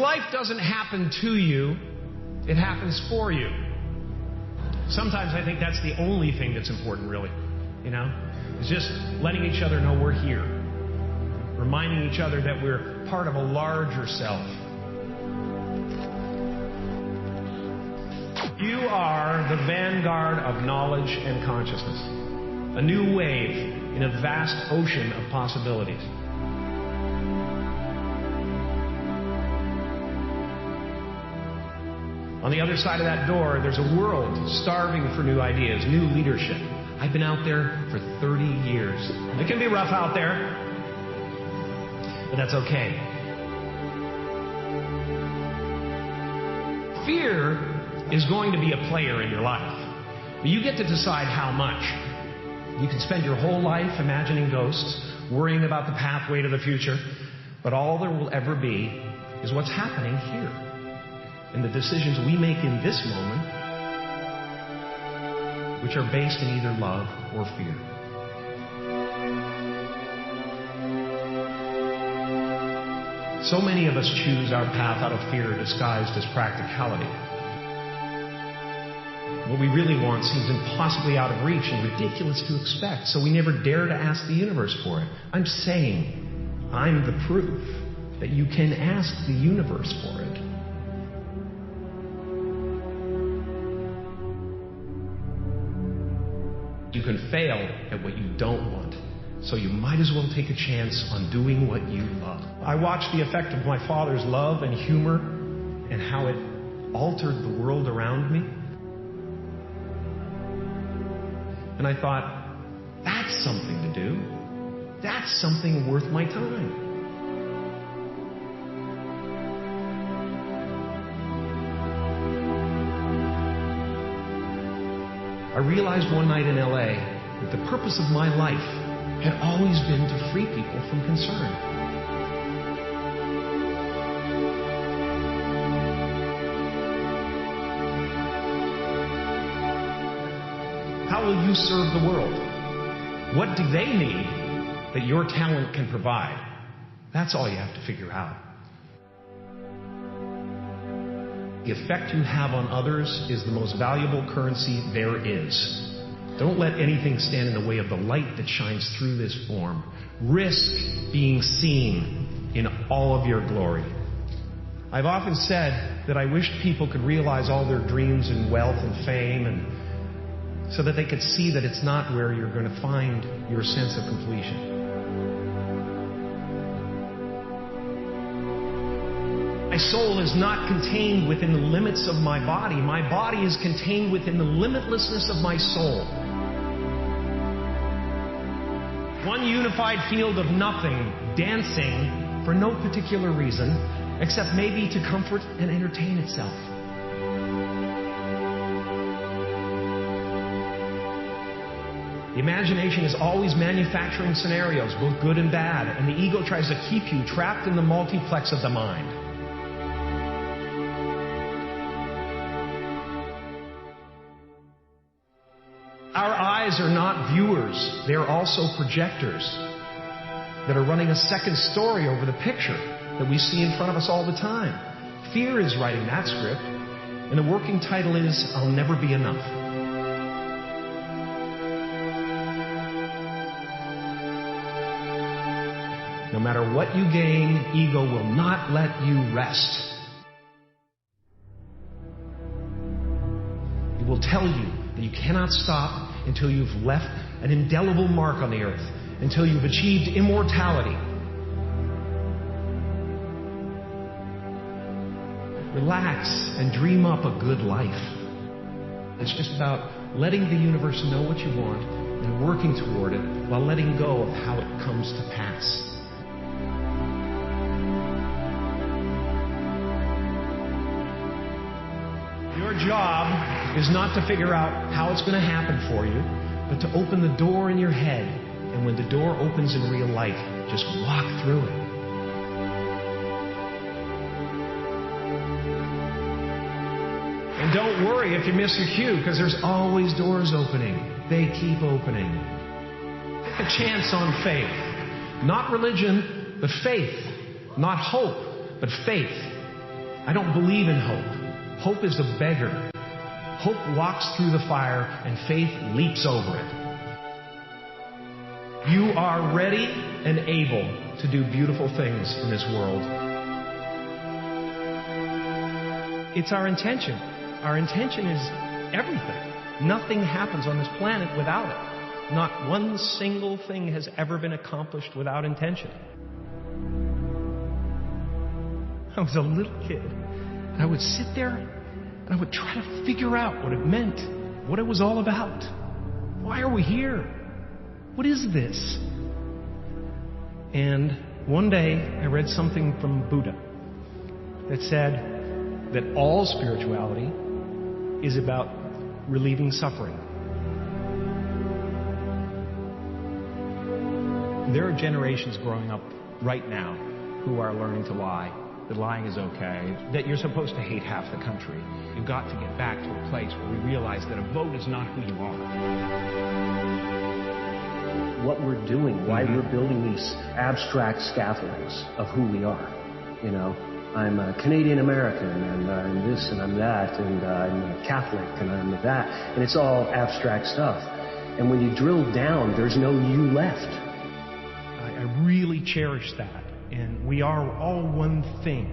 Life doesn't happen to you, it happens for you. Sometimes I think that's the only thing that's important, really. You know? It's just letting each other know we're here. Reminding each other that we're part of a larger self. You are the vanguard of knowledge and consciousness. A new wave in a vast ocean of possibilities. On the other side of that door, there's a world starving for new ideas, new leadership. I've been out there for 30 years. It can be rough out there, but that's okay. Fear is going to be a player in your life, but you get to decide how much. You can spend your whole life imagining ghosts, worrying about the pathway to the future, but all there will ever be is what's happening here. And the decisions we make in this moment, which are based in either love or fear. So many of us choose our path out of fear disguised as practicality. What we really want seems impossibly out of reach and ridiculous to expect, so we never dare to ask the universe for it. I'm saying I'm the proof that you can ask the universe for it. You can fail at what you don't want, so you might as well take a chance on doing what you love. I watched the effect of my father's love and humor and how it altered the world around me. And I thought, that's something to do. That's something worth my time. I realized one night in LA that the purpose of my life had always been to free people from concern. How will you serve the world? What do they need that your talent can provide? That's all you have to figure out. The effect you have on others is the most valuable currency there is. Don't let anything stand in the way of the light that shines through this form. Risk being seen in all of your glory. I've often said that I wished people could realize all their dreams in wealth and fame, and so that they could see that it's not where you're going to find your sense of completion. My soul is not contained within the limits of my body. My body is contained within the limitlessness of my soul. One unified field of nothing, dancing for no particular reason, except maybe to comfort and entertain itself. The imagination is always manufacturing scenarios, both good and bad, and the ego tries to keep you trapped in the multiplex of the mind. Our eyes are not viewers, they are also projectors that are running a second story over the picture that we see in front of us all the time. Fear is writing that script, and the working title is, I'll Never Be Enough. No matter what you gain, ego will not let you rest. It will tell you that you cannot stop until you've left an indelible mark on the earth, until you've achieved immortality. Relax and dream up a good life. It's just about letting the universe know what you want and working toward it while letting go of how it comes to pass. Your job is not to figure out how it's going to happen for you, but to open the door in your head. And when the door opens in real life, just walk through it. And don't worry if you miss your cue, because there's always doors opening. They keep opening. Take a chance on faith. Not religion, but faith. Not hope, but faith. I don't believe in hope. Hope is a beggar. Hope walks through the fire and faith leaps over it. You are ready and able to do beautiful things in this world. It's our intention. Our intention is everything. Nothing happens on this planet without it. Not one single thing has ever been accomplished without intention. I was a little kid, and I would sit there, and I would try to figure out what it meant, what it was all about. Why are we here? What is this? And one day, I read something from Buddha that said that all spirituality is about relieving suffering. There are generations growing up right now who are learning to lie, that lying is okay, that you're supposed to hate half the country. You've got to get back to a place where we realize that a vote is not who you are. What we're doing, why we're building these abstract scaffoldings of who we are. You know, I'm a Canadian American, and I'm this, and I'm that, and I'm a Catholic, and I'm that, and it's all abstract stuff. And when you drill down, there's no you left. I really cherish that, and we are all one thing.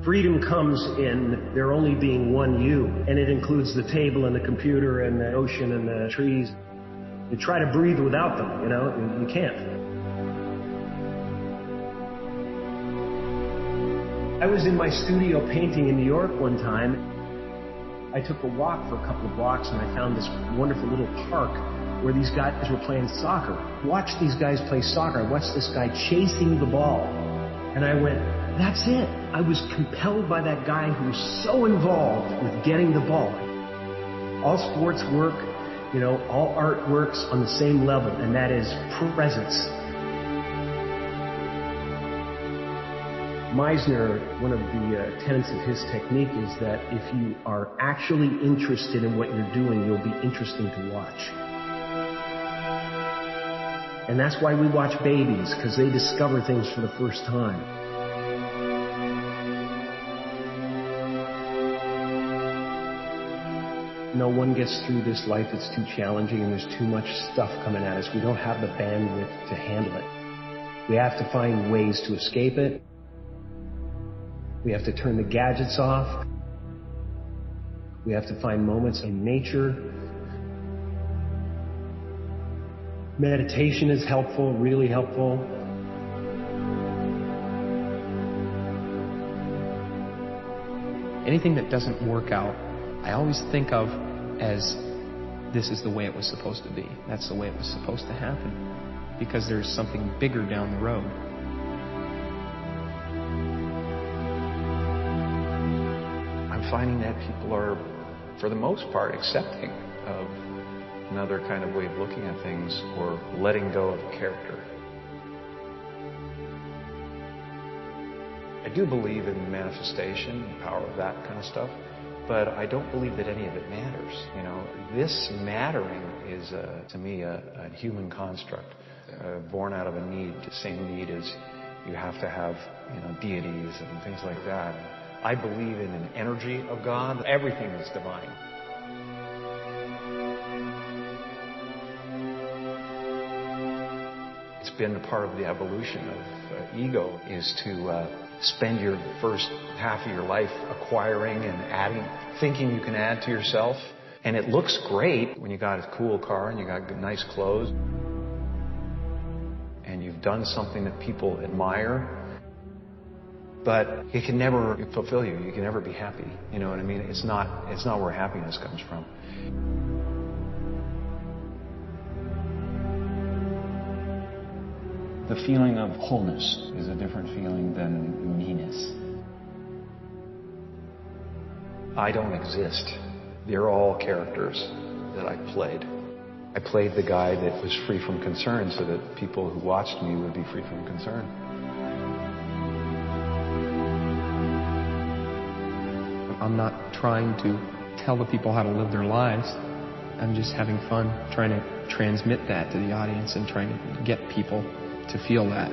Freedom comes in there only being one you, and it includes the table and the computer and the ocean and the trees. You try to breathe without them, you know, you can't. I was in my studio painting in New York one time. I took a walk for a couple of blocks and I found this wonderful little park where these guys were playing soccer. Watched these guys play soccer. I watched this guy chasing the ball. And I went, that's it. I was compelled by that guy who was so involved with getting the ball. All sports work, you know, all art works on the same level, and that is presence. Meisner, one of the tenets of his technique is that if you are actually interested in what you're doing, you'll be interesting to watch. And that's why we watch babies, because they discover things for the first time. No one gets through this life. It's too challenging and there's too much stuff coming at us. We don't have the bandwidth to handle it. We have to find ways to escape it. We have to turn the gadgets off. We have to find moments in nature. Meditation is helpful, really helpful. Anything that doesn't work out, I always think of as this is the way it was supposed to be. That's the way it was supposed to happen. Because there's something bigger down the road. I'm finding that people are, for the most part, accepting of another kind of way of looking at things or letting go of a character. I do believe in manifestation, the power of that kind of stuff, but I don't believe that any of it matters. You know, this mattering is, to me, a human construct, born out of a need, the same need as you have to have, you know, deities and things like that. I believe in an energy of God. Everything is divine. It's been a part of the evolution of ego, is to spend your first half of your life acquiring and adding, thinking you can add to yourself. And it looks great when you got a cool car and you got nice clothes and you've done something that people admire. But it can never fulfill you. You can never be happy. You know what I mean? It's not where happiness comes from. The feeling of wholeness is a different feeling than meanness. I don't exist. They're all characters that I played. I played the guy that was free from concern so that people who watched me would be free from concern. I'm not trying to tell the people how to live their lives. I'm just having fun trying to transmit that to the audience and trying to get people to feel that.